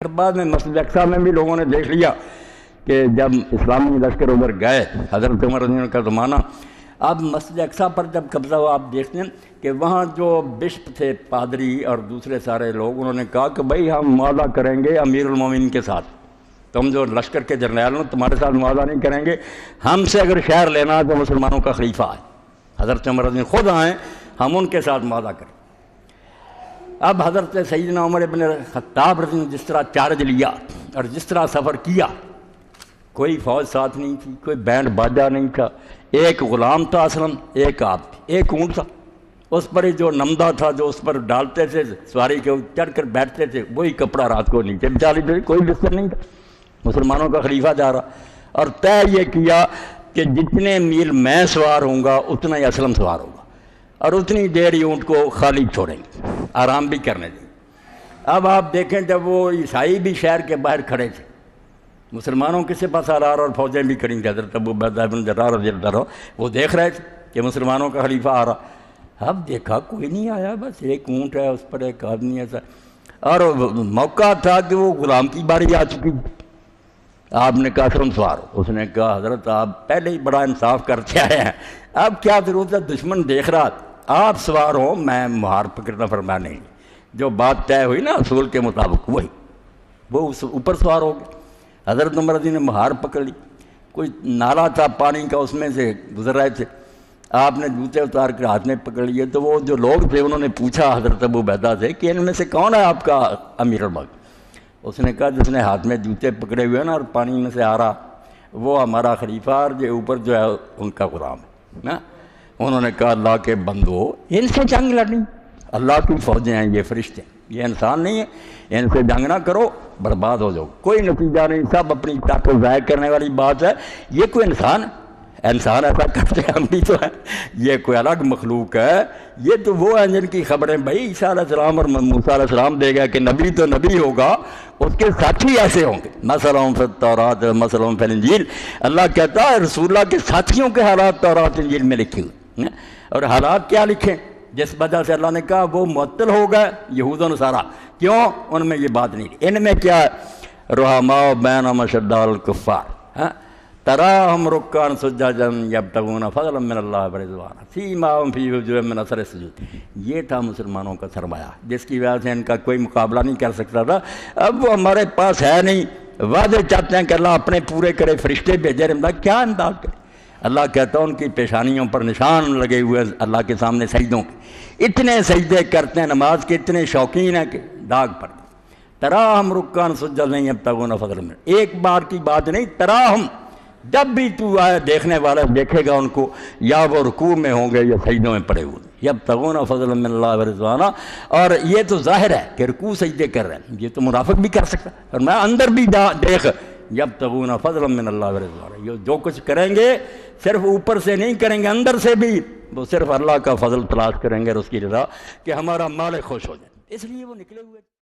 بعد میں مسجد اقصیٰ میں بھی لوگوں نے دیکھ لیا کہ جب اسلامی لشکر ادھر گئے حضرت عمر رضی اللہ عنہ کا زمانہ، اب مسجد اقصیٰ پر جب قبضہ ہوا آپ دیکھتے ہیں کہ وہاں جو بشپ تھے، پادری اور دوسرے سارے لوگ، انہوں نے کہا کہ بھائی ہم معاہدہ کریں گے امیر المومنین کے ساتھ، تم جو لشکر کے جرنیل ہو تمہارے ساتھ معاہدہ نہیں کریں گے، ہم سے اگر شہر لینا تو مسلمانوں کا خلیفہ ہے حضرت عمر رضی اللہ عنہ خود آئیں، ہم ان کے ساتھ معاہدہ کریں۔ اب حضرت سیدنا عمر ابن خطاب رضی اللہ عنہ جس طرح چارج لیا اور جس طرح سفر کیا، کوئی فوج ساتھ نہیں تھی، کوئی بینڈ باجا نہیں تھا، ایک غلام تھا اسلم، ایک آپ تھی، ایک اونٹ تھا، اس پر ہی جو نمدہ تھا جو اس پر ڈالتے تھے سواری کے چڑھ کر بیٹھتے تھے، وہی کپڑا رات کو نیچے بچالی تھے، کوئی بستر نہیں تھا، مسلمانوں کا خلیفہ جا رہا، اور طے یہ کیا کہ جتنے میل میں سوار ہوں گا اتنا ہی اسلم سوار ہوگا، اور اتنی دیر ہی اونٹ کو خالی چھوڑیں گے، آرام بھی کرنے دیں۔ اب آپ دیکھیں جب وہ عیسائی بھی شہر کے باہر کھڑے تھے، مسلمانوں کے سپہ سالار اور فوجیں بھی کھڑی تھیں، حضرت ابو عبیدہ بن جراح رضی اللہ عنہ وہ دیکھ رہے تھے کہ مسلمانوں کا خلیفہ آ رہا۔ اب دیکھا کوئی نہیں آیا، بس ایک اونٹ ہے، اس پر ایک آدمی ایسا، اور موقع تھا کہ وہ غلام کی باری آ چکی۔ آپ نے کہا اسلم سوار ہو، اس نے کہا حضرت آپ پہلے ہی بڑا انصاف کرتے آئے ہیں، اب کیا ضرورت ہے، دشمن دیکھ رہا، آپ سوار ہو، میں مہار پکڑنا فرمایا نہیں، جو بات طے ہوئی نا اصول کے مطابق وہی، وہ اس اوپر سوار ہو گئے۔ حضرت عمر رضی نے مہار پکڑ لی، کوئی نالا تھا پانی کا، اس میں سے گزر رہے تھے، آپ نے جوتے اتار کر ہاتھ میں پکڑ لیے، تو وہ جو لوگ تھے انہوں نے پوچھا حضرت ابو عبیدہ سے کہ ان میں سے کون ہے آپ کا امیر الملک؟ اس نے کہا جس نے ہاتھ میں جوتے پکڑے ہوئے نا اور پانی میں سے آ رہا وہ ہمارا خلیفہ، اور جو اوپر جو ہے ان کا غلام ہے نا۔ انہوں نے کہا اللہ کے بندو، ان سے جنگ لڑنی، اللہ کی فوجیں ہیں، یہ فرشتے ہیں، یہ انسان نہیں ہے، ان سے جنگ نہ کرو، برباد ہو جاؤ، کوئی نتیجہ نہیں، سب اپنی طاقت ضائع کرنے والی بات ہے۔ یہ کوئی انسان ایسا کرتے ہم بھی تو ہیں، یہ کوئی الگ مخلوق ہے، یہ تو وہ ہیں جن کی خبریں بھائی عیسیٰ علیہ السلام اور موسیٰ علیہ السلام دے گا کہ نبی تو نبی ہوگا، اس کے ساتھی ایسے ہوں گے، مثلاً فی التوراۃ مثلاً فی الانجیل، اللہ کہتا ہے رسول اللہ کے ساتھیوں کے حالات تورات انجیل میں لکھے ہوئے، اور حالات کیا لکھیں جس وجہ سے اللہ نے کہا وہ معطل ہو گئے یہود و نصارہ، کیوں؟ ان میں یہ بات نہیں، ان میں کیا ہے، رحماء بینہم اشداء الکفار، تراہم رکعا سجدا یبتغون فضلا من اللہ ورضوانا سیماہم فی وجوہہم من اثر السجود، یہ تھا مسلمانوں کا سرمایہ جس کی وجہ سے ان کا کوئی مقابلہ نہیں کر سکتا تھا۔ اب وہ ہمارے پاس ہے نہیں، وعدے چاہتے ہیں کہ اللہ اپنے پورے کرے، فرشتے بھیجے، امداد کیا امداد کرے؟ اللہ کہتا ہے ان کی پیشانیوں پر نشان لگے ہوئے اللہ کے سامنے سجدوں کے، اتنے سجدے کرتے ہیں نماز کے، اتنے شوقین ہیں کہ داغ پڑتے۔ تراہم رکعا سجدا یبتغون فضلا من، ایک بار کی بات نہیں، تراہم، جب بھی تو آئے دیکھنے والا دیکھے گا ان کو، یا وہ رکوع میں ہوں گے یا سجدوں میں پڑے ہوئے، یبتغون فضلا من اللہ ورضوانا، اور یہ تو ظاہر ہے کہ رکوع سجدے کر رہے ہیں، یہ تو منافق بھی کر سکتا ہے، اور میں اندر بھی دیکھ یبتغون فضلا من اللہ ورضوانا، یہ جو کچھ کریں گے صرف اوپر سے نہیں کریں گے، اندر سے بھی وہ صرف اللہ کا فضل تلاش کریں گے اور اس کی رضا، کہ ہمارا مالک خوش ہو جائے، اس لیے وہ نکلے ہوئے۔